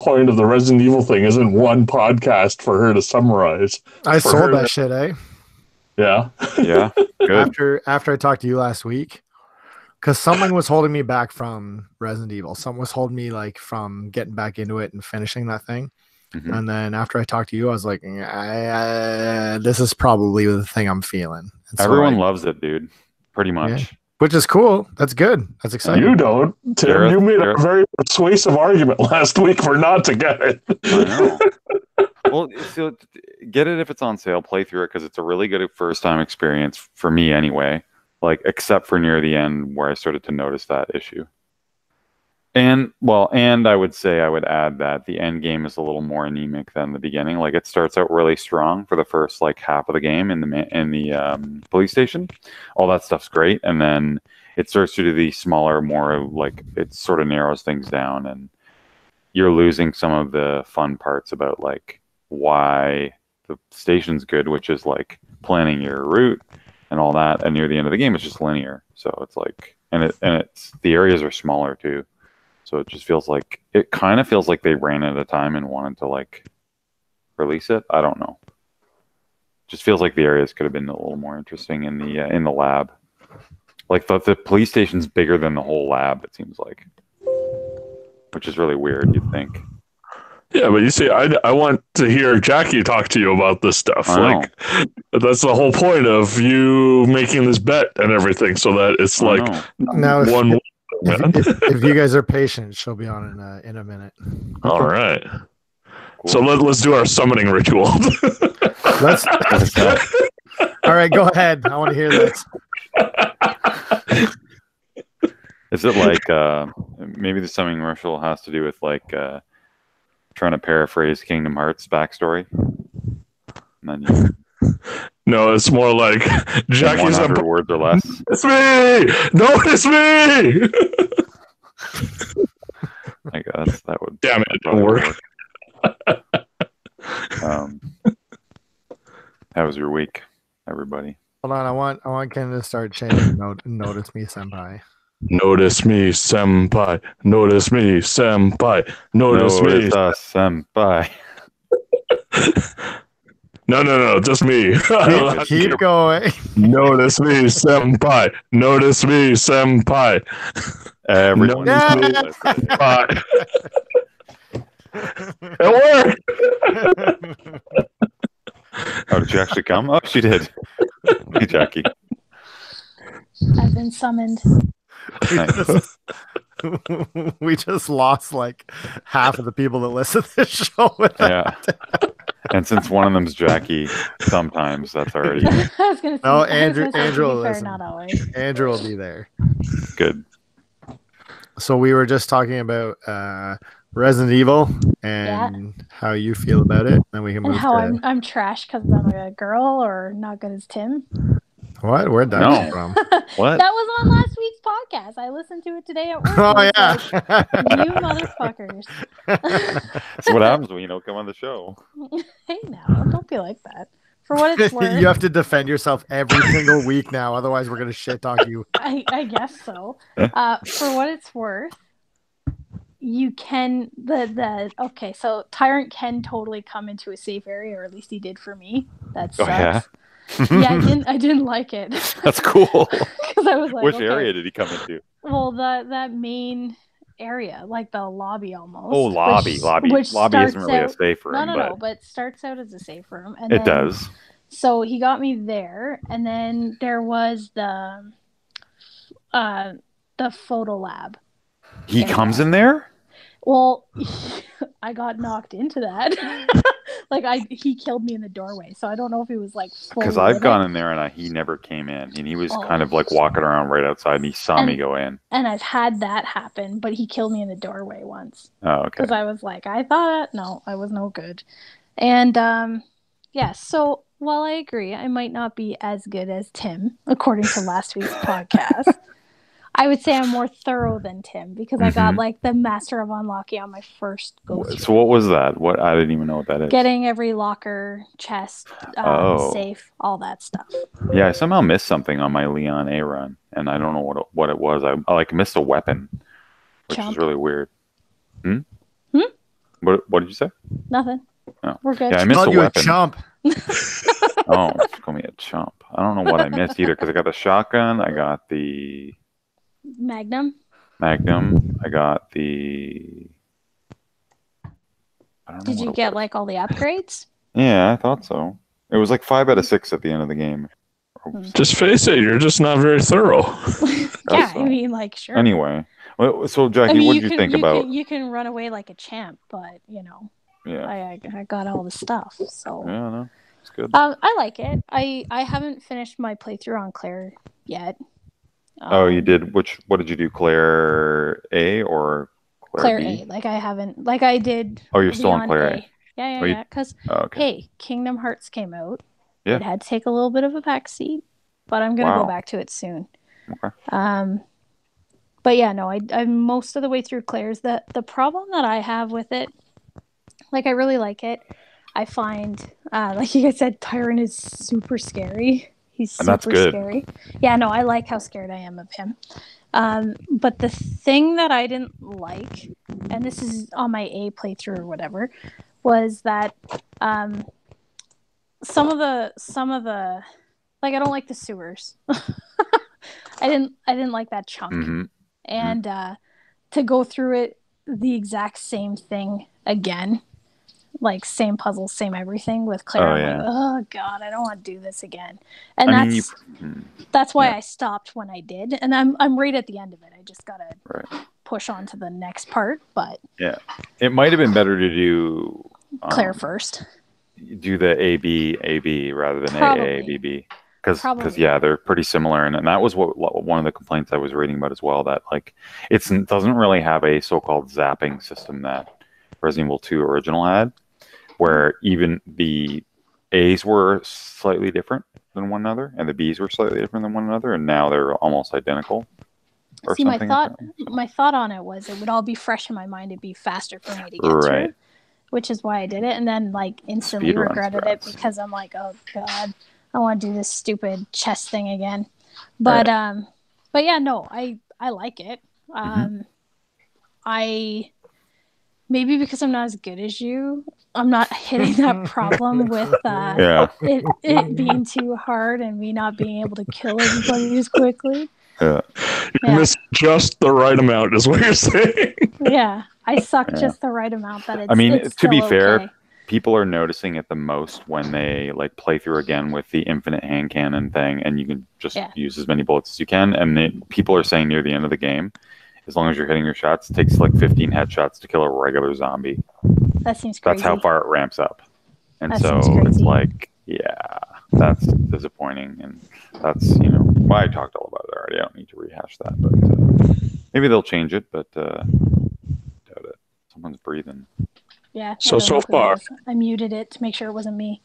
point of the Resident Evil thing isn't one podcast for her to summarize. I For sold her that shit, eh? Yeah. Yeah, good. After I talked to you last week, because something was holding me back from Resident Evil. Something was holding me like from getting back into it and finishing that thing. Mhm. And then after I talked to you, I was like, this is probably the thing I'm feeling. And so Everyone loves it, dude. Pretty much. which is cool. That's good. That's exciting. You don't. Tim, Gareth- you made a Gareth- very persuasive argument last week for not to get it. I know. Well, so get it if it's on sale. Play through it because it's a really good first-time experience for me, anyway. Like, except for near the end where I started to notice that issue. And I would say I would add that the end game is a little more anemic than the beginning. Like, it starts out really strong for the first like half of the game in the police station. All that stuff's great, and then it starts to do the smaller, more like it sort of narrows things down, and you're losing some of the fun parts about like why the station's good, which is like planning your route and all that. And near the end of the game, it's just linear, so it's like, and it's the areas are smaller too. So it just feels like they ran out of time and wanted to like release it. I don't know. Just feels like the areas could have been a little more interesting in the lab. Like the police station's bigger than the whole lab. It seems like, which is really weird. You'd think. Yeah, but you see, I want to hear Jackie talk to you about this stuff. I know. Like, that's the whole point of you making this bet and everything, so that it's I like know. Now, one. if you guys are patient, she'll be on in a minute. All right. Cool. So let's do our summoning ritual. Let's. All right, go ahead. I want to hear this. Is it like maybe the summoning ritual has to do with like trying to paraphrase Kingdom Hearts backstory? And then No, it's more like Jackie's 100 words or less. It's me! Notice me! I guess that would. Damn it, it didn't probably work. How was your week, everybody? Hold on, I want Ken to start chanting. Notice me, senpai. Notice me, senpai. Notice me, senpai. Notice me. us, senpai. No, just me. Keep going. Notice me, senpai. Notice me, senpai. Everyone. Notice me, senpai. It worked. Oh, did she actually come? Oh, she did. Hey, Jackie. I've been summoned. Nice. We just lost like half of the people that listen to this show. With that. Yeah. And since one of them's Jackie, sometimes that's already I was gonna say, No, I was Andrew- gonna say, to Andrew be will fair, listen. not always. Andrew will be there. good. So we were just talking about Resident Evil and how you feel about it. Then we can And move how to I'm trash because I'm a girl or not good as Tim. what? Where'd that No. come from? What? That was on last week's podcast. I listened to it today at work. Oh I yeah. was like, you motherfuckers. That's what happens when you don't come on the show. Hey now, don't be like that. For what it's worth, You have to defend yourself every single week now, otherwise we're gonna shit talk you. I guess so. For what it's worth, you can okay. So Tyrant can totally come into a safe area, or at least he did for me. That Oh, sucks. yeah? Yeah, I didn't like it That's cool. because I was like, Which okay. area did he come into? Well, that main area, like the lobby almost. Oh, lobby. which Lobby isn't starts really a out- safe room, No, but it starts out as a safe room, and it then, does. So he got me there, and then there was the photo lab. He Yeah. comes in there? Well, I got knocked into that. He killed me in the doorway, so I don't know if he was like. Because I've gone in there and he never came in, and he was Oh. kind of like walking around right outside, and he saw me go in. And I've had that happen, but he killed me in the doorway once. Oh, okay. Because I was like, I was no good. And yeah, so while I agree, I might not be as good as Tim, according to last week's podcast. I would say I'm more thorough than Tim because I got like the Master of Unlocking on my first go through. So what was that? What I didn't even know what that is. Getting every locker, chest, Oh. safe, all that stuff. Yeah, I somehow missed something on my Leon A run, and I don't know what it was. I like missed a weapon, which Chomp. is really weird. What did you say? Nothing. Oh. We're good. Yeah, I missed Called a you weapon. a chump. Oh, call me a chump. I don't know what I missed either because I got the shotgun. I got the Magnum. Magnum. I got the. I don't know Did what you it get was. like all the upgrades? Yeah, I thought so. It was like 5 out of 6 at the end of the game. Just face it, you're just not very thorough. Yeah, so. I mean, like, sure. Anyway, well, so Jackie, I mean, what you did you can think about? you can run away like a champ, but you know, Yeah, I got all the stuff, so yeah, no, it's good. I like it. I haven't finished my playthrough on Claire yet. Oh, you did. What did you do? Claire A or Claire B? A. Like I haven't, like I did. Oh, you're still on Leon Claire A. Yeah, Oh, you- yeah. Because Oh, okay. hey, Kingdom Hearts came out. Yeah. It had to take a little bit of a backseat, but I'm gonna Wow. go back to it soon. Okay. But yeah, no, I'm most of the way through Claire's. The problem that I have with it, like I really like it. I find, like you guys said, Tyron is super scary. He's And that's super good. scary. Yeah, no, I like how scared I am of him. But the thing that I didn't like, and this is on my A playthrough or whatever, was that some of the like I don't like the sewers. I didn't like that chunk. Mm-hmm. And to go through it the exact same thing again, like same puzzle, same everything with Claire. Oh, I'm yeah. like, oh god, I don't want to do this again. And I mean, that's why yeah. I stopped when I did. And I'm right at the end of it. I just gotta right. push on to the next part. But Yeah, it might have been better to do Claire first. Do the AB rather than Probably. AABB. Because Probably. yeah, they're pretty similar, and that was what one of the complaints I was reading about as well. That like it doesn't really have a so-called zapping system that Resident Evil 2 original had, where even the A's were slightly different than one another, and the B's were slightly different than one another, and now they're almost identical. Or See, my something thought, apparently, so. my thought on it was it would all be fresh in my mind. It'd be faster for me to get Right. through, which is why I did it, and then like instantly Speedrun regretted strats. it because I'm like, oh god, I want to do this stupid chess thing again. But but yeah, no, I like it. I maybe because I'm not as good as you, I'm not hitting that problem with Yeah. it being too hard and me not being able to kill everybody as quickly. Yeah. You missed just the right amount, is what you're saying. Yeah, I suck Yeah. just the right amount that it's. I mean, it's to be still fair, okay. people are noticing it the most when they like play through again with the infinite hand cannon thing, and you can just use as many bullets as you can. And people are saying near the end of the game, as long as you're hitting your shots, it takes like 15 headshots to kill a regular zombie. That seems crazy. That's how far it ramps up. And That so seems crazy. it's like, yeah, that's disappointing. And that's, well, I talked all about it already. I don't need to rehash that, but maybe they'll change it, but doubt it. Someone's breathing. Yeah. So I don't know who it far. was. I muted it to make sure it wasn't me.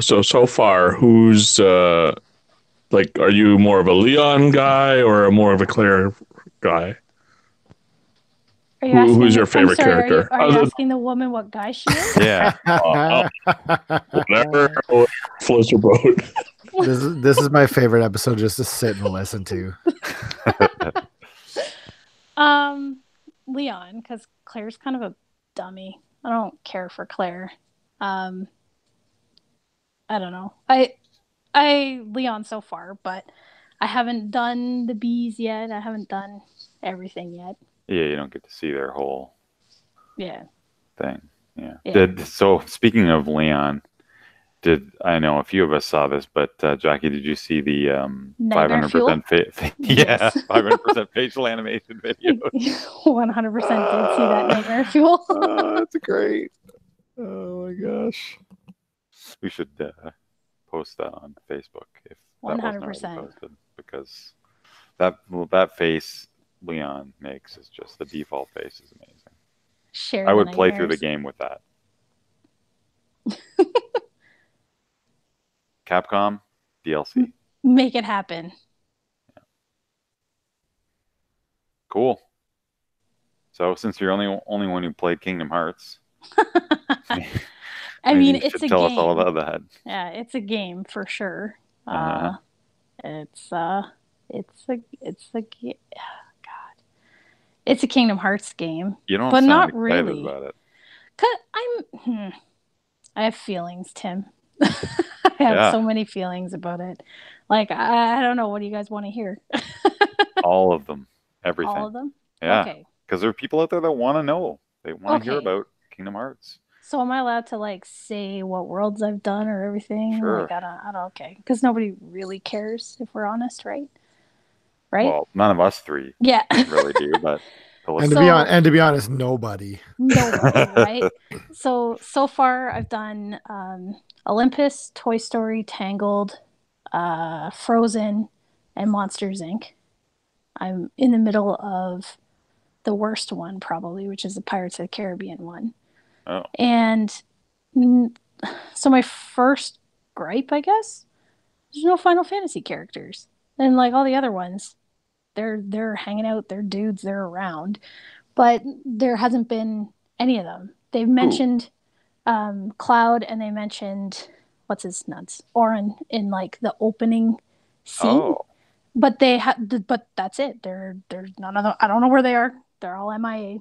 So far, who's like, are you more of a Leon guy or more of a Claire guy? Are you asking, Who's your favorite I'm sorry, character? Are you asking the woman what guy she is? Yeah. Whatever floats your boat. This is my favorite episode just to sit and listen to. Leon, because Claire's kind of a dummy. I don't care for Claire. I don't know. I Leon so far, but I haven't done the bees yet. I haven't done everything yet. Yeah, you don't get to see their whole thing. Yeah. So speaking of Leon, I know a few of us saw this, but Jackie, did you see the 500% 500% facial animation video? 100% did see that Nightmare Fuel. Oh, that's great. Oh my gosh. We should post that on Facebook if that 100%. wasn't already posted, because that face Leon makes is just the default face is amazing. Share I the would play through the nightmares. game with that. Capcom DLC. Make it happen. Cool. So since you're only one who played Kingdom Hearts, I mean, you it's should a tell game. us all about that. Yeah, it's a game for sure. It's a God. It's a Kingdom Hearts game. You don't But sound not excited really. about it. 'Cause I have feelings, Tim. I have Yeah. so many feelings about it. Like, I don't know. What do you guys want to hear? All of them. Everything. All of them? Yeah. Okay. Because there are people out there that want to know. They want to hear Okay. about Kingdom Hearts. So am I allowed to like say what worlds I've done or everything? Sure. Like, I don't. Okay. Because nobody really cares, if we're honest, right? Right? Well, none of us three Yeah. really do, but the And listeners- to be honest, nobody. Nobody, right? So far I've done Olympus, Toy Story, Tangled, Frozen, and Monsters Inc. I'm in the middle of the worst one probably, which is the Pirates of the Caribbean one. Oh. And so my first gripe, I guess, there's no Final Fantasy characters. And like all the other ones, they're hanging out, they're dudes, they're around. But there hasn't been any of them. They've mentioned Cloud, and they mentioned what's his nuts, Orin, in like the opening scene. Oh. But but that's it. There's none of them. I don't know where they are. They're all MIA.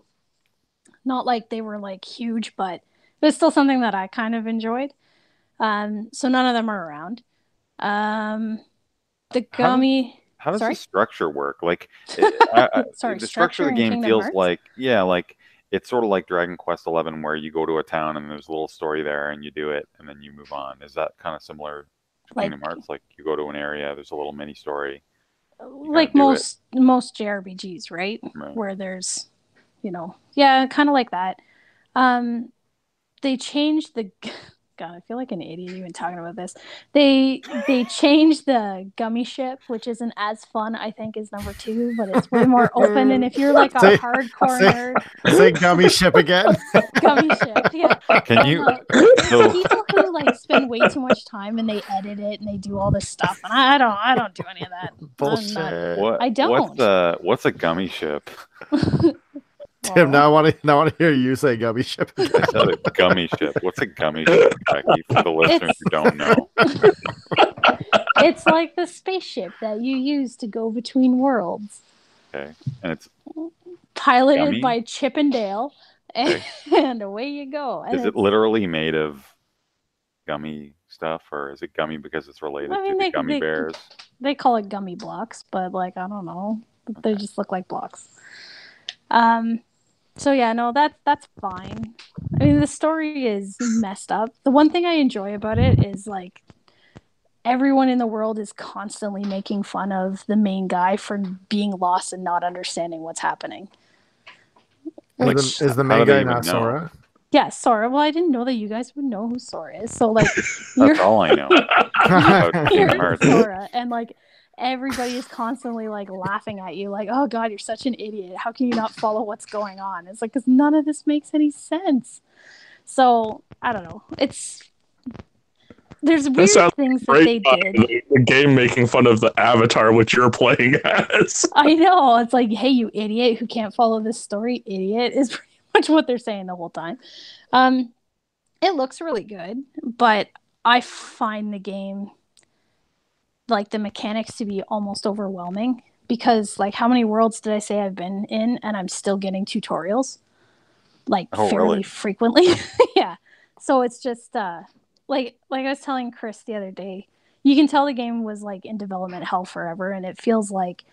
Not like they were like huge, but it was still something that I kind of enjoyed. So none of them are around. The gummy. How does Sorry? the structure work? Like, Sorry, the structure of the in game Kingdom feels Hearts? like, like it's sort of like Dragon Quest XI, where you go to a town and there's a little story there and you do it and then you move on. Is that kind of similar to Like- Kingdom Hearts? Like you go to an area, there's a little mini story. Like do most JRPGs, right? Right. Where there's, yeah, kind of like that. They changed the. God, I feel like an idiot even talking about this. They changed the gummy ship, which isn't as fun, I think, as number 2, but it's way more open. And if you're like a Say- hardcore say- nerd, Say gummy ship again. gummy ship, yeah. Can you? There's So- people who like spend way too much time and they edit it and they do all this stuff, and I don't do any of that. Bullshit. What? I don't. What's a gummy ship? Tim, now I want to hear you say gummy ship again. I said a gummy ship. What's a gummy ship, Becky? For the listeners who don't know. It's like the spaceship that you use to go between worlds. Okay, and it's Piloted Gummy? by Chip and Dale, and, Okay. and away you go. And is it literally made of gummy stuff, or is it gummy because it's related I mean, to the they- gummy they- bears? They call it gummy blocks, but like I don't know, they Okay. just look like blocks. So yeah, no, that's fine. I mean, the story is messed up. The one thing I enjoy about it is like everyone in the world is constantly making fun of the main guy for being lost and not understanding what's happening. Is the How main do they guy even not know? Sora? Yeah, Sora. Well, I didn't know that you guys would know who Sora is. So like, That's all I know about you're Kingdom Hearts. Sora, and like everybody is constantly like laughing at you, like, "Oh God, you're such an idiot! How can you not follow what's going on?" It's like because none of this makes any sense. So I don't know. There's weird sounds things that they Great did. the game making fun of the avatar which you're playing as. I know. It's like, hey, you idiot who can't follow this story, idiot, is pretty much what they're saying the whole time. It looks really good, but I find the game, like the mechanics, to be almost overwhelming because, like, how many worlds did I say I've been in, and I'm still getting tutorials, like, Oh, fairly really? frequently. Yeah. So it's just, like I was telling Chris the other day, you can tell the game was like in development hell forever, and it feels like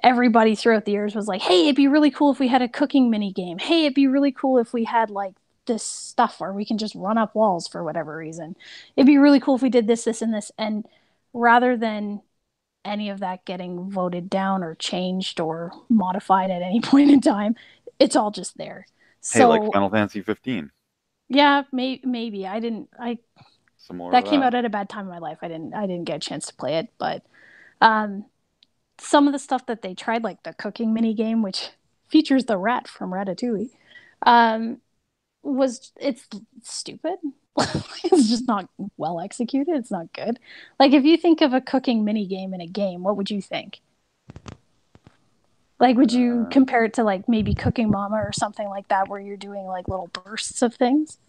everybody throughout the years was like, hey, it'd be really cool if we had a cooking mini game. Hey, it'd be really cool if we had like this stuff where we can just run up walls for whatever reason. It'd be really cool if we did this, this, and this. And rather than any of that getting voted down or changed or modified at any point in time, it's all just there. Hey, So like Final Fantasy 15. yeah, maybe I Similar that to came out at a bad time in my life. I didn't get a chance to play it, but some of the stuff that they tried, like the cooking mini game, which features the rat from Ratatouille, it's stupid. It's just not well executed. It's not good. Like if you think of a cooking mini game in a game, what would you think? Like, would you compare it to like maybe Cooking Mama or something like that, where you're doing like little bursts of things?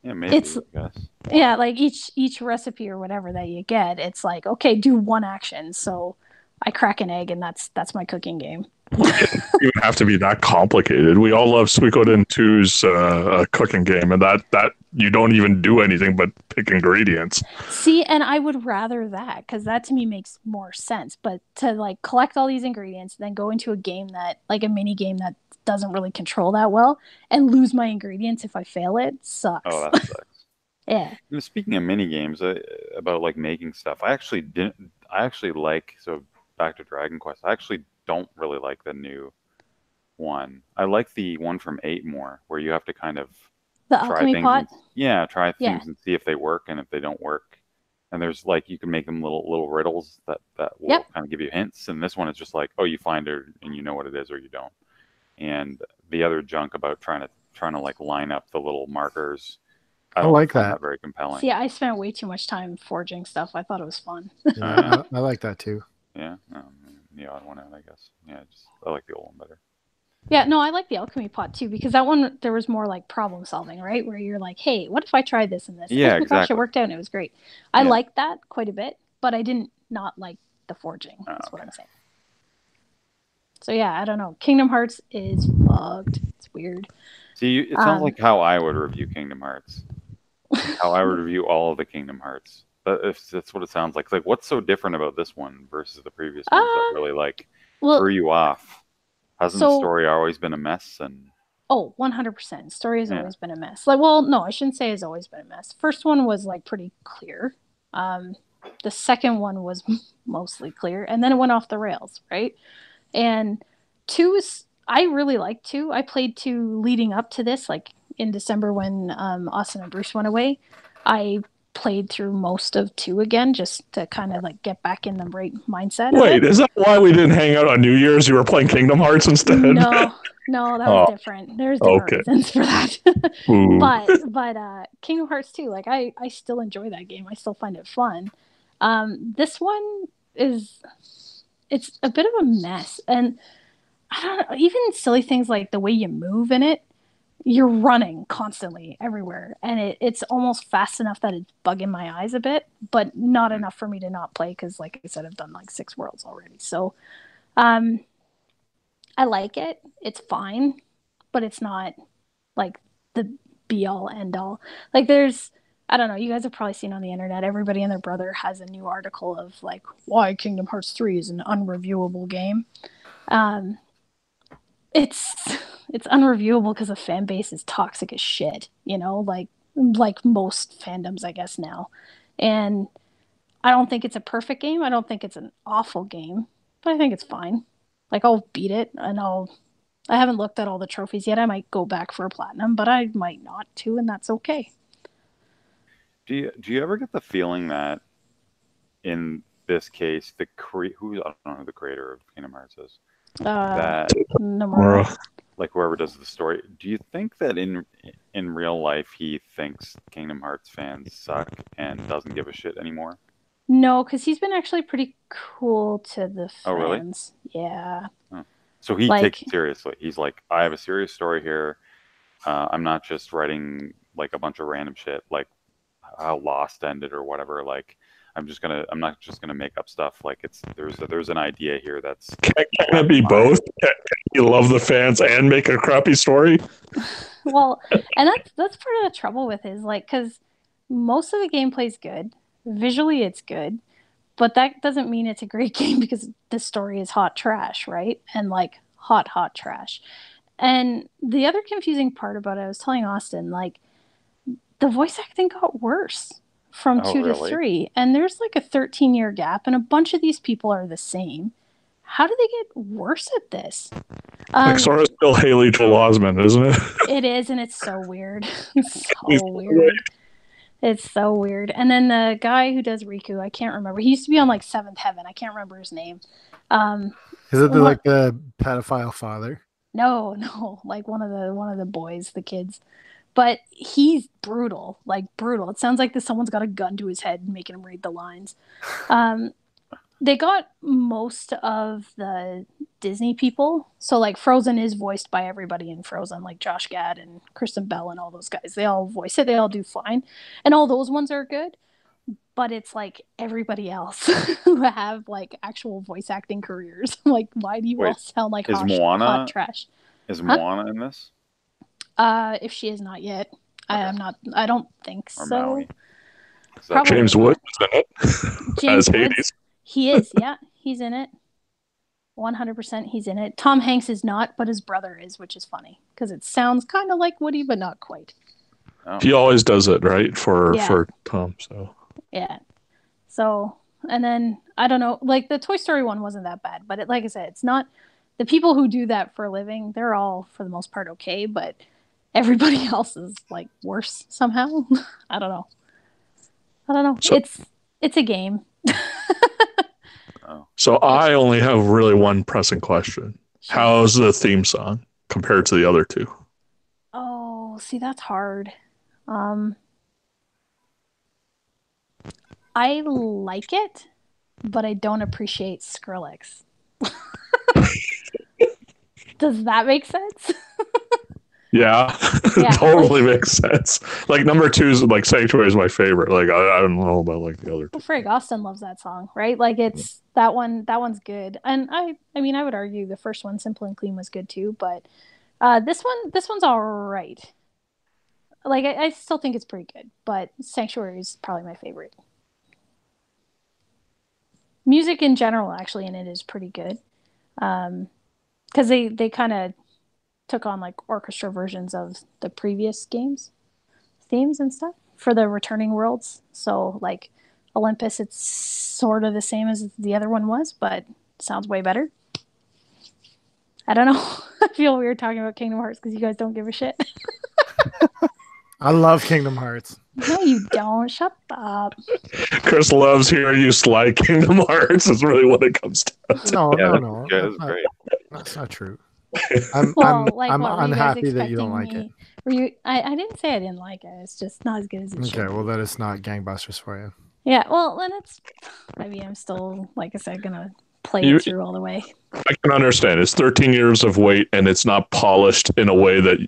Yeah, maybe. It's- I guess. Yeah, like each recipe or whatever that you get, it's like, okay, do one action. So I crack an egg and that's my cooking game. It doesn't even have to be that complicated. We all love Suikoden 2's cooking game, and that you don't even do anything but pick ingredients. See, and I would rather that because that to me makes more sense. But to like collect all these ingredients, then go into a game that, like a mini game that doesn't really control that well, and lose my ingredients if I fail it, sucks. Oh, that sucks. Yeah. Speaking of mini games, about like making stuff, I actually didn't. I actually like, so back to Dragon Quest. I actually don't really like the new one. I like the one from 8 more, where you have to kind of The try alchemy things. pot. Try Yeah. things and see if they work, and if they don't work, and there's like you can make them little riddles that will Yep. kind of give you hints. And this one is just like, oh, you find it and you know what it is, or you don't. And the other junk about trying to like line up the little markers, I don't like find that. very compelling. See, I spent way too much time forging stuff. I thought it was fun. Yeah, I like that too. Yeah, the odd one out, I guess. Yeah, I like the old one better. Yeah, no, I like the alchemy pot too because that one there was more like problem solving, right? Where you're like, hey, what if I tried this and this? Yeah, Oh my gosh, exactly. it worked out and it was great. I Yeah. liked that quite a bit, but I didn't not like the forging. That's what I'm saying. So yeah, I don't know. Kingdom Hearts is fucked. It's weird. See, it sounds like how I would review Kingdom Hearts. How I would review all of the Kingdom Hearts. That's what it sounds like. Like, what's so different about this one versus the previous ones that really like threw you off? Hasn't the story always been a mess? And oh, 100%. Story has always been a mess. Like, well, no, I shouldn't say it's always been a mess. First one was like pretty clear. The second one was mostly clear, and then it went off the rails, right? And 2 is, I really liked 2. I played 2 leading up to this, like in December when Austin and Bruce went away. I played through most of 2 again just to kind of like get back in the right mindset. Wait, is that why we didn't hang out on New Year's? You were playing Kingdom Hearts instead? No, that was different. There's different reasons for that. but Kingdom Hearts 2, like I still enjoy that game. I still find it fun. This one it's a bit of a mess, and I don't know, even silly things like the way you move in it. You're running constantly everywhere, and it's almost fast enough that it's bugging my eyes a bit, but not enough for me to not play because, like I said, I've done like 6 worlds already. So I like it. It's fine, but it's not like the be all end all. Like there's, I don't know, you guys have probably seen on the internet, everybody and their brother has a new article of like why Kingdom Hearts 3 is an unreviewable game. It's unreviewable because the fan base is toxic as shit, you know, like most fandoms, I guess, now. And I don't think it's a perfect game. I don't think it's an awful game, but I think it's fine. Like I'll beat it, and I haven't looked at all the trophies yet. I might go back for a platinum, but I might not too, and that's okay. Do you ever get the feeling that in this case, I don't know who the creator of Kingdom Hearts is, that Nomura. Like whoever does the story, do you think that in real life he thinks Kingdom Hearts fans suck and doesn't give a shit anymore? No, because he's been actually pretty cool to the fans. Oh, really? Yeah. Oh. So he takes it seriously. He's like, I have a serious story here. I'm not just writing like a bunch of random shit like how Lost ended or whatever. Like I'm not just gonna make up stuff. Like there's an idea here that's can it be both? Can you love the fans and make a crappy story? Well, and that's part of the trouble with it is like because most of the gameplay is good, visually it's good, but that doesn't mean it's a great game because the story is hot trash, right? And like hot trash. And the other confusing part about it, I was telling Austin, like the voice acting got worse from 2 to 3, and there's like a 13-year gap, and a bunch of these people are the same. How do they get worse at this? Like sort of still Haley Joel Osment, isn't it? It is, and it's so weird. It's so weird. It's so weird. And then the guy who does Riku, I can't remember. He used to be on like Seventh Heaven. I can't remember his name. Is it like the pedophile father? No, like one of the boys, the kids. But he's brutal, like brutal. It sounds like someone's got a gun to his head and making him read the lines. They got most of the Disney people. So like Frozen is voiced by everybody in Frozen, like Josh Gad and Kristen Bell and all those guys. They all voice it. They all do fine. And all those ones are good. but it's like everybody else who have like actual voice acting careers. Like, why do you all Wait, sound like is hot, Moana- hot trash? Is Huh? Moana in this? If she is not yet, I Okay. am not. I don't think Or so. Maui? Is that- Probably James not. Woods is in it James as Woods. Hades. He is. Yeah, he's in it. 100% he's in it. Tom Hanks is not, but his brother is, which is funny because it sounds kind of like Woody, but not quite. Oh. He always does it, right? For Yeah. Tom. So Yeah. So, and then I don't know, like the Toy Story one wasn't that bad, but like I said, it's not the people who do that for a living. They're all for the most part okay, but everybody else is like worse somehow. I don't know. So- It's a game. So I only have really one pressing question. How's the theme song compared to the other two? Oh, see, that's hard. I like it, but I don't appreciate Skrillex. Does that make sense? Yeah, Yeah, totally makes sense. Like number two is like Sanctuary is my favorite. Like I don't know about like the other two. Well, Frank Austin loves that song, right? Like it's that one. That one's good, and I mean, I would argue the first one, Simple and Clean, was good too. But this one's all right. Like I still think it's pretty good, but Sanctuary is probably my favorite. Music in general, actually, in it is pretty good, because they kind of took on like orchestra versions of the previous games, themes and stuff for the returning worlds. So like Olympus, it's sort of the same as the other one was, but sounds way better. I don't know. I feel weird talking about Kingdom Hearts because you guys don't give a shit. I love Kingdom Hearts. No, you don't. Shut up. Chris loves hearing you slide Kingdom Hearts. Is really what it comes down to. No, Yeah, no. that's That's not, great. that's not true. I'm Well, like, I'm what, were you guys unhappy that you don't like expecting it. me- Were you? I didn't say I didn't like it. It's just not as good as it should. Okay, well that is not gangbusters for you. Yeah, well, then it's. I mean, I'm still, like I said, gonna play You- it through all the way. I can understand. It's 13 years of wait, and it's not polished in a way that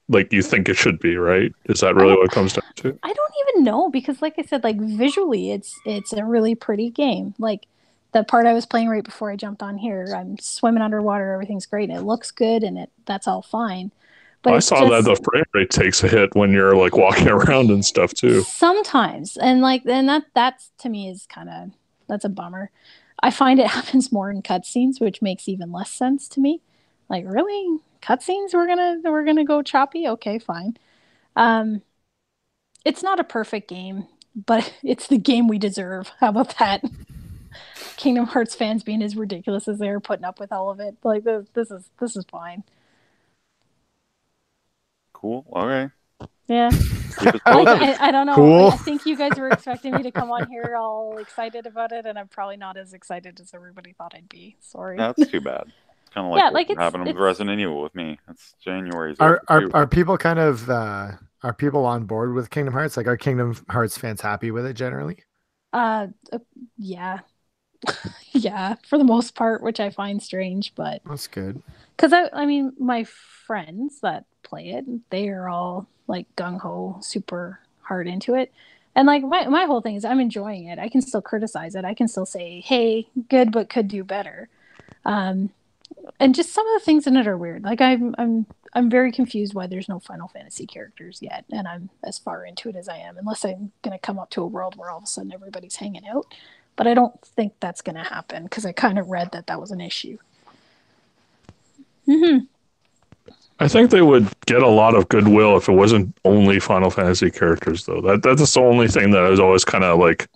like you think it should be, right? Is that really what it comes down to? I don't even know because, like I said, like visually, it's a really pretty game. Like the part I was playing right before I jumped on here, I'm swimming underwater, everything's great, and it looks good, and that's all fine. But I it's saw that just the frame rate takes a hit when you're like walking around and stuff too. sometimes, and that's to me is kind of that's a bummer. I find it happens more in cutscenes, which makes even less sense to me. Like, really, cutscenes? We're gonna go choppy? Okay, fine. It's not a perfect game, but it's the game we deserve. How about that? Kingdom Hearts fans being as ridiculous as they are, putting up with all of it. Like this is fine. Cool. Okay. Yeah. Keep it Like, posted. I don't know. Cool. I think you guys were expecting me to come on here all excited about it, and I'm probably not as excited as everybody thought I'd be. Sorry. That's too bad. It's kind of like Yeah, what like, it's- happened with it's- Resident Evil with me. It's January's Are over too. are people kind of are people on board with Kingdom Hearts? Like, are Kingdom Hearts fans happy with it generally? Yeah. Yeah, for the most part, which I find strange, but That's good. because I mean, my friends that play it, they are all like gung ho, super hard into it. And like my whole thing is I'm enjoying it. I can still criticize it. I can still say, hey, good, but could do better. And just some of the things in it are weird. Like I'm very confused why there's no Final Fantasy characters yet, and I'm as far into it as I am, unless I'm gonna come up to a world where all of a sudden everybody's hanging out. But I don't think that's gonna happen because I kind of read that was an issue. I think they would get a lot of goodwill if it wasn't only Final Fantasy characters, though. That's the only thing that I was always kind of like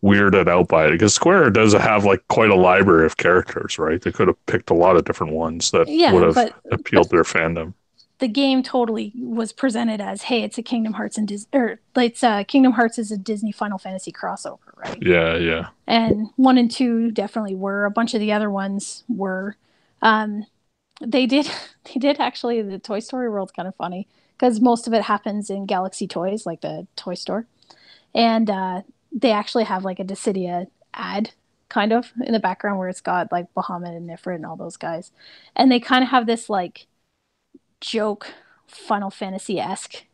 weirded out by it, because Square does have like quite a library of characters, right? They could have picked a lot of different ones that Yeah, would have but appealed to their fandom. the game totally was presented as, hey, it's a Kingdom Hearts and it's Kingdom Hearts is a Disney Final Fantasy crossover, right? Yeah, yeah. And 1 and 2 definitely were. A bunch of the other ones were. They did actually. The Toy Story world's kind of funny because most of it happens in Galaxy Toys, like the toy store, and they actually have like a Dissidia ad kind of in the background where it's got like Bahamut and Nifrit and all those guys, and they kind of have this like joke Final Fantasy-esque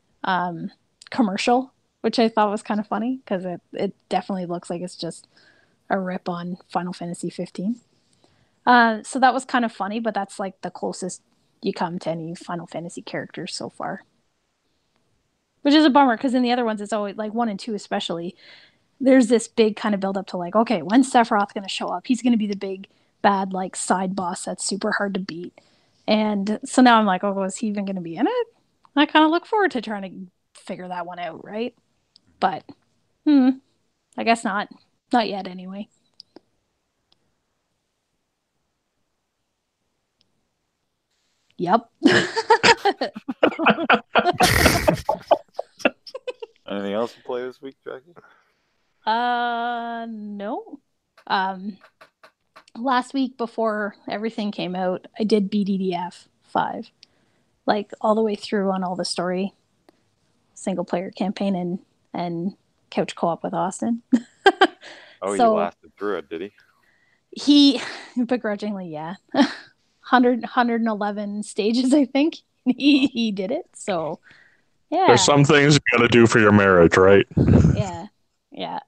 commercial which I thought was kind of funny because it definitely looks like it's just a rip on Final Fantasy 15. So that was kind of funny, but that's like the closest you come to any Final Fantasy characters so far. Which is a bummer because in the other ones, it's always like 1 and 2, especially. There's this big kind of build up to like, okay, when's Sephiroth going to show up? He's going to be the big bad like side boss that's super hard to beat. And so now I'm like, oh, is he even going to be in it? I kind of look forward to trying to figure that one out, right? But, I guess not. Not yet, anyway. Yep. Anything else you play this week, Jackie? No. Last week before everything came out, I did BDDF 5, like all the way through on all the story, single player campaign, and couch co-op with Austin. Oh, he So lasted through it, did he? he begrudgingly, yeah, 111 stages, I think he did it. So yeah, There's some things you got to do for your marriage, right? yeah.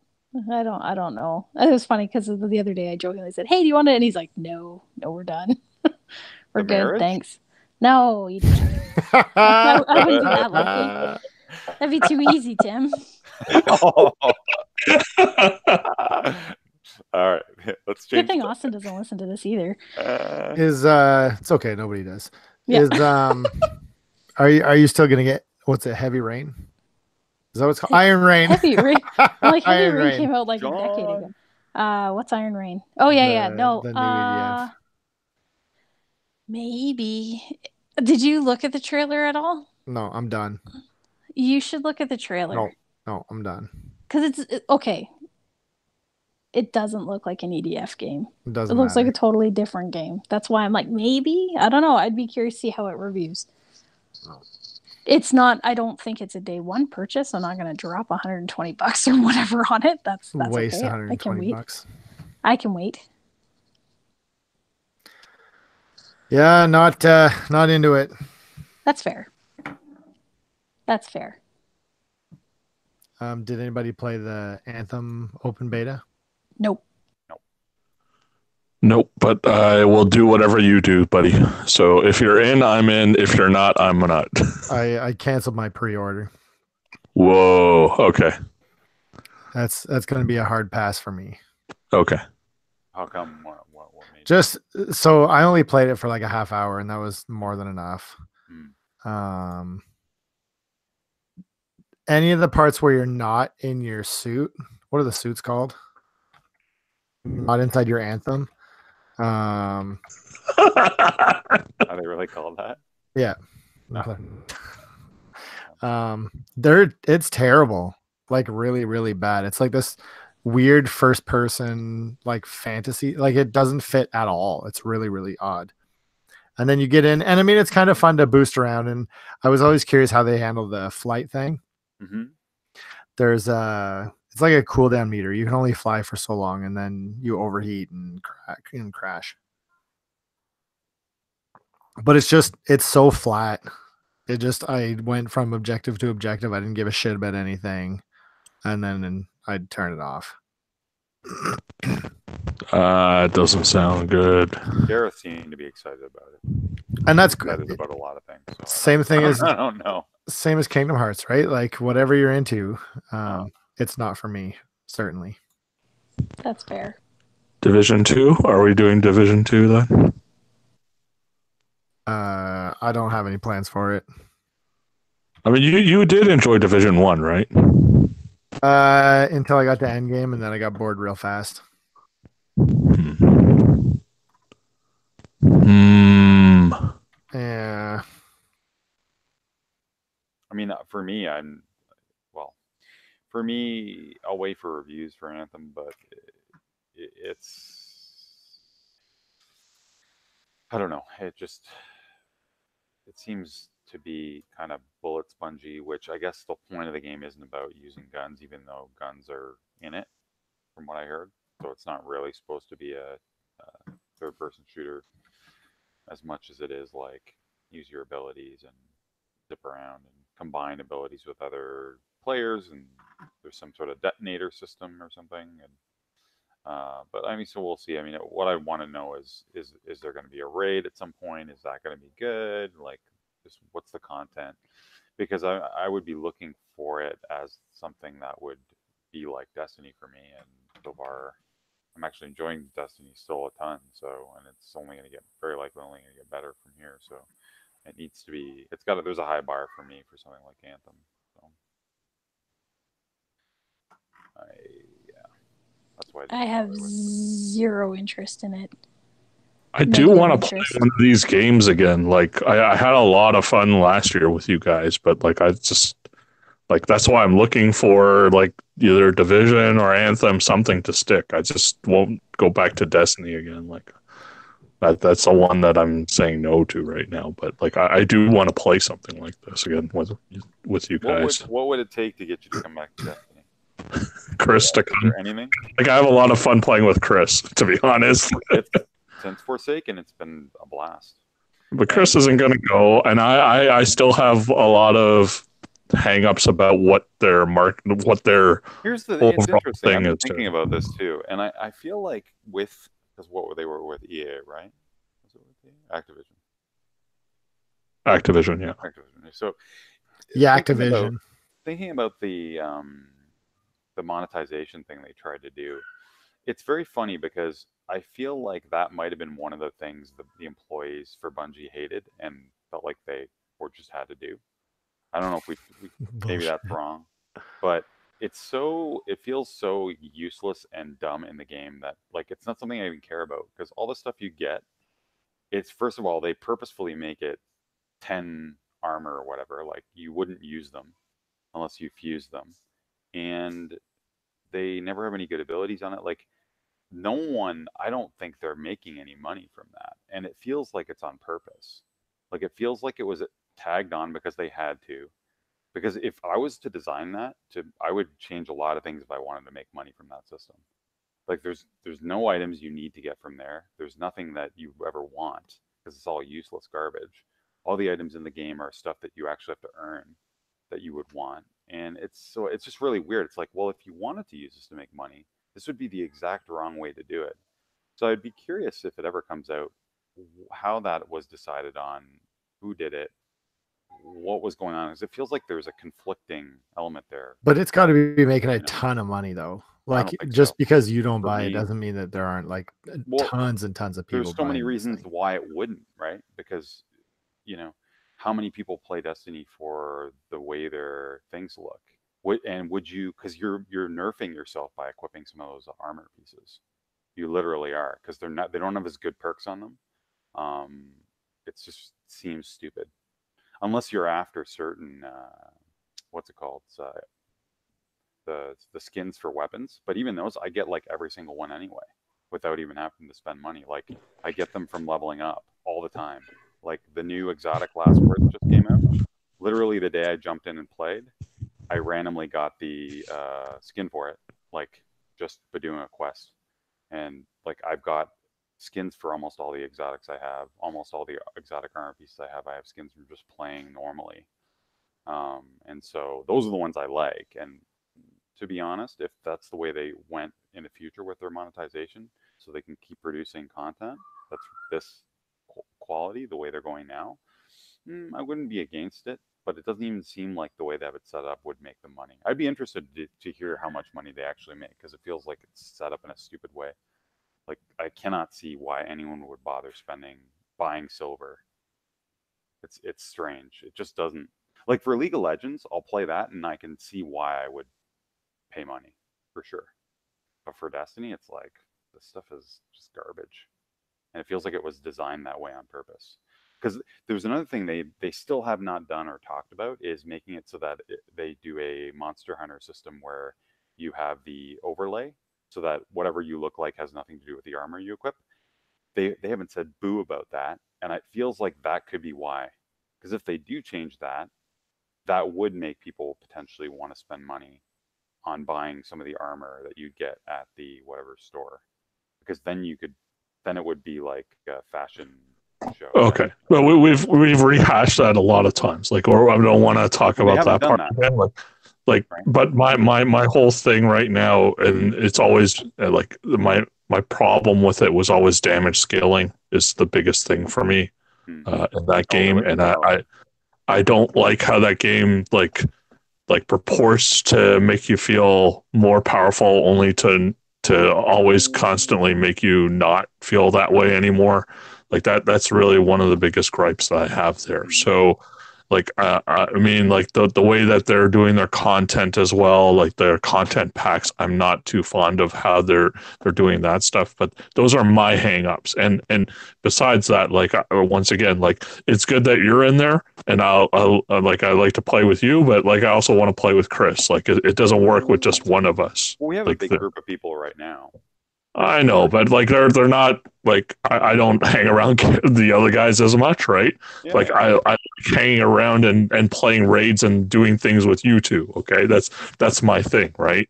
I don't know. It was funny because the other day I jokingly said, "Hey, do you want it?" And he's like, "No, we're done. We're The good, marriage? thanks." No, you didn't. I wouldn't be that lucky. That'd be too easy, Tim. Oh. All right, let's change. Good thing Austin doesn't listen to this either. It's okay, nobody does. Yeah. Are you still gonna get what's it, Heavy Rain? Is that what's called? Iron Rain. Heavy Rain. Like Heavy Iron Rain Rain. came out like a decade ago. What's Iron Rain? Oh yeah. No. The new EDF. Maybe. Did you look at the trailer at all? No, I'm done. You should look at the trailer. No, I'm done. Because okay. It doesn't look like an EDF game. It doesn't. It looks matter. like a totally different game. That's why I'm like, maybe. I don't know. I'd be curious to see how it reviews. No. It's not. I don't think it's a day one purchase. I'm not going to drop $120 or whatever on it. That's waste okay. 120 bucks. I can wait. Yeah, not into it. That's fair. That's fair. Did anybody play the Anthem open beta? Nope. Nope, but I will do whatever you do, buddy. So if you're in, I'm in. If you're not, I'm not. I canceled my pre-order. Whoa. Okay. That's going to be a hard pass for me. Okay. How come? What made Just so I only played it for like a half hour, and that was more than enough. Any of the parts where you're not in your suit, what are the suits called? Not inside your Anthem. Are they really called that? Yeah. No. It's terrible. Like really, really bad. It's like this weird first person like fantasy. Like it doesn't fit at all. It's really, really odd. And then you get in, and I mean it's kind of fun to boost around. And I was always curious how they handle the flight thing. Mm-hmm. There's it's like a cooldown meter. You can only fly for so long, and then you overheat and crash. But it's so flat. I went from objective to objective. I didn't give a shit about anything, and then I'd turn it off. It doesn't sound good. Gareth seemed to be excited about it. And that's excited about a lot of things. So same thing as I don't know. Same as Kingdom Hearts, right? Like whatever you're into, it's not for me, certainly. That's fair. Division 2? Are we doing Division 2 then? I don't have any plans for it. I mean, you did enjoy Division 1, right? Until I got to Endgame, and then I got bored real fast. Yeah. I mean, for me, I'll wait for reviews for Anthem, but it's, I don't know. It seems to be kind of bullet spongy, which I guess the point of the game isn't about using guns, even though guns are in it, from what I heard. So it's not really supposed to be a third-person shooter as much as it is like use your abilities and zip around and combine abilities with other players, and there's some sort of detonator system or something. And but I mean, so we'll see. I mean, what I want to know is there going to be a raid at some point? Is that going to be good? Like, just what's the content? Because I would be looking for it as something that would be like Destiny for me. And so far, I'm actually enjoying Destiny still a ton. So, and it's only going to get very likely only going to get better from here. So, it needs to be. There's a high bar for me for something like Anthem. So, that's why I have zero interest in it. I do want to play one of these games again. Like I had a lot of fun last year with you guys, but like I just like that's why I'm looking for like either Division or Anthem, something to stick. I just won't go back to Destiny again. Like that's the one that I'm saying no to right now. But like I do want to play something like this again with you guys. What would it take to get you to come back to Destiny? Chris to come. Anything? Like I have a lot of fun playing with Chris, to be honest. Since Forsaken, it's been a blast. But Chris isn't going to go, and I still have a lot of hang-ups about what their It's interesting. I've been thinking about this too, and I feel like because they were with EA, right? Was it with EA? Activision, yeah. Activision. So yeah, Activision. Thinking about the monetization thing they tried to do, it's very funny because I feel like that might have been one of the things the employees for Bungie hated and felt like they just had to do. I don't know if we maybe that's wrong, but it feels so useless and dumb in the game that like it's not something I even care about, because all the stuff you get, it's first of all they purposefully make it 10 armor or whatever, like you wouldn't use them unless you fuse them, and they never have any good abilities on it. Like I don't think they're making any money from that, and it feels like it's on purpose. Like it feels like it was tagged on because they had to. Because if I was to design that, I would change a lot of things if I wanted to make money from that system. Like there's no items you need to get from there. There's nothing that you ever want because it's all useless garbage. All the items in the game are stuff that you actually have to earn that you would want. And it's just really weird. It's like, well, if you wanted to use this to make money, this would be the exact wrong way to do it. So I'd be curious if it ever comes out how that was decided on, who did it, what was going on, because it feels like there's a conflicting element there. But it's got to be making a ton of money though. Like just because you don't buy it doesn't mean that there aren't like tons and tons of people. There's so many reasons why it wouldn't, right? Because how many people play Destiny for the way their things look? Would you, because you're nerfing yourself by equipping some of those armor pieces. You literally are, because they don't have as good perks on them. It just seems stupid. Unless you're after certain, what's it called? It's, the skins for weapons. But even those, I get like every single one anyway, without even having to spend money. Like I get them from leveling up all the time. Like the new exotic Last Word that just came out. Literally the day I jumped in and played, I randomly got the skin for it, like just by doing a quest. And like I've got skins for almost all the exotics I have, almost all the exotic armor pieces I have. I have skins from just playing normally. And so those are the ones I like. And to be honest, if that's the way they went in the future with their monetization, so they can keep producing content that's this quality, the way they're going now, I wouldn't be against it. But it doesn't even seem like the way they have it set up would make them money. I'd be interested to hear how much money they actually make, because it feels like it's set up in a stupid way. Like I cannot see why anyone would bother buying silver. It's strange. It just doesn't. Like for League of Legends, I'll play that and I can see why I would pay money for sure. But for Destiny, it's like this stuff is just garbage, and it feels like it was designed that way on purpose. Because there's another thing they still have not done or talked about, is making it so that they do a Monster Hunter system where you have the overlay, so that whatever you look like has nothing to do with the armor you equip. They haven't said boo about that, and it feels like that could be why. Because if they do change that, that would make people potentially want to spend money on buying some of the armor that you get at the whatever store. Because then it would be like a fashion show. Okay, but we've rehashed that a lot of times. Like, or I don't want to talk about that part again. Like, Right. but my whole thing right now, and it's always like my problem with it was always damage scaling is the biggest thing for me Hmm. in that Oh, game, really? and Oh. I don't like how that game like purports to make you feel more powerful, only to always constantly make you not feel that way anymore. Like that's really one of the biggest gripes that I have there. So like I mean like the way that they're doing their content as well, like their content packs, I'm not too fond of how they're doing that stuff, but those are my hangups. And besides that, like once again, like it's good that you're in there, and I'll like I like to play with you, but like I also want to play with Chris. Like it doesn't work with just one of us. Well, we have Like a big group of people right now. I know, but like they're not like I don't hang around the other guys as much, right? Yeah, Like I like hanging around and playing raids and doing things with you two. Okay, that's my thing, right?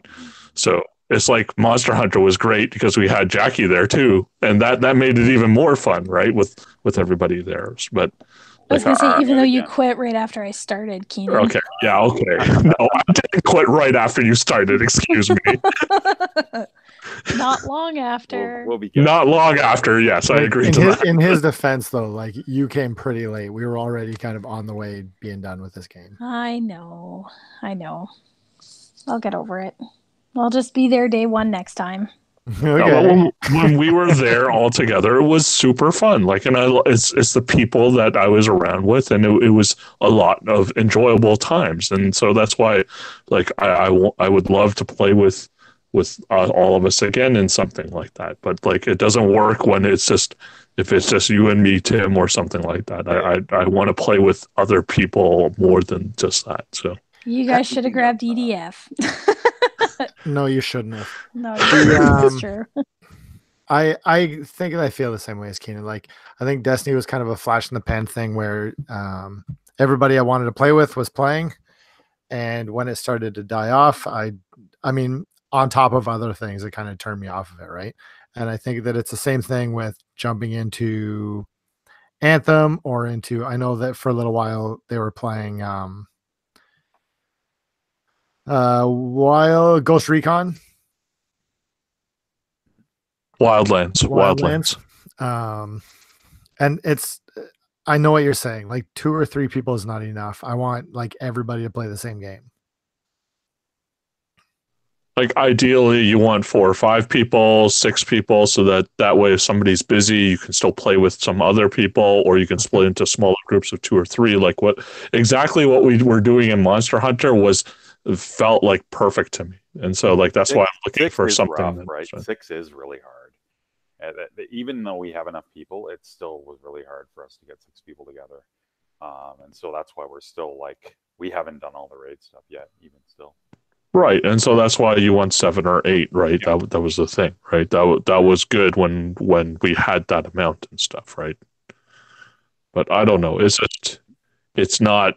So it's like Monster Hunter was great because we had Jackie there too, and that made it even more fun, right? With everybody there. But I was like, gonna say, even though you again. quit right after I started, Keenan. okay, yeah, okay. No, I didn't quit right after you started. Excuse me. Not long after. We'll be good. Not long after. Yes, I Like, agree in to his, that. in his defense, though, like you came pretty late. We were already kind of on the way being done with this game. I know. I'll get over it. I'll just be there day one next time. No, but Okay. when we were there all together, it was super fun. Like, and it's the people that I was around with, and it was a lot of enjoyable times. And so that's why, like, I would love to play with all of us again in something like that. But like, it doesn't work when it's just if it's just you and me, Tim, or something like that. I want to play with other people more than just that. So You guys should have grabbed EDF. No, you shouldn't have. No, you shouldn't. It's true. I think I feel the same way as Keenan. Like I think Destiny was kind of a flash in the pan thing where everybody I wanted to play with was playing, and when it started to die off, I mean, on top of other things, it kind of turned me off of it, right? And I think that it's the same thing with jumping into Anthem or into. I know that for a little while they were playing while Ghost Recon. Wildlands. And it's I know what you're saying. Like 2 or 3 people is not enough. I want like everybody to play the same game. Like ideally you want 4 or 5 people, 6 people, so that way if somebody's busy you can still play with some other people, or you can split into smaller groups of 2 or 3. Like what we were doing in Monster Hunter felt like perfect to me. And so like that's why I'm looking for something rough, right? 6 is really hard. Even though we have enough people, it still was really hard for us to get 6 people together. And so that's why we're still like we haven't done all the raid stuff yet, even still. Right, and so that's why you want 7 or 8, right? Yeah. That was the thing, right? That was good when we had that amount and stuff, right? But I don't know. There's nothing.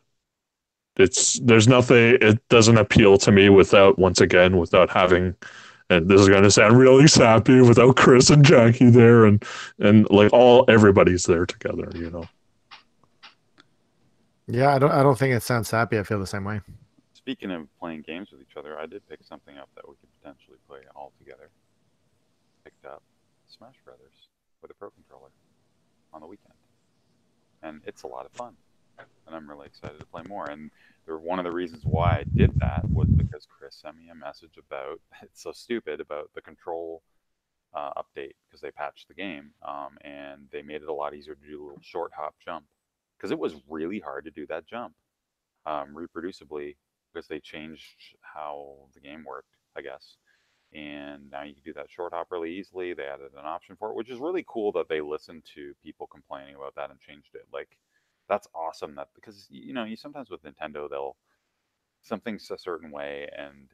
It doesn't appeal to me without having. And this is going to sound really sappy without Chris and Jackie there, and like everybody's there together, you know. Yeah, I don't think it sounds sappy. I feel the same way. Speaking of playing games with each other, I did pick something up that we could potentially play all together. Picked up Smash Brothers with a Pro Controller on the weekend. And it's a lot of fun. And I'm really excited to play more. And one of the reasons why I did that was because Chris sent me a message about, it's so stupid, about the control update, because they patched the game. And they made it a lot easier to do a little short hop jump. Because it was really hard to do that jump reproducibly, because they changed how the game worked, I guess. And now you can do that short hop really easily. They added an option for it, which is really cool that they listened to people complaining about that and changed it. Like, that's awesome. That because you sometimes with Nintendo, something's a certain way and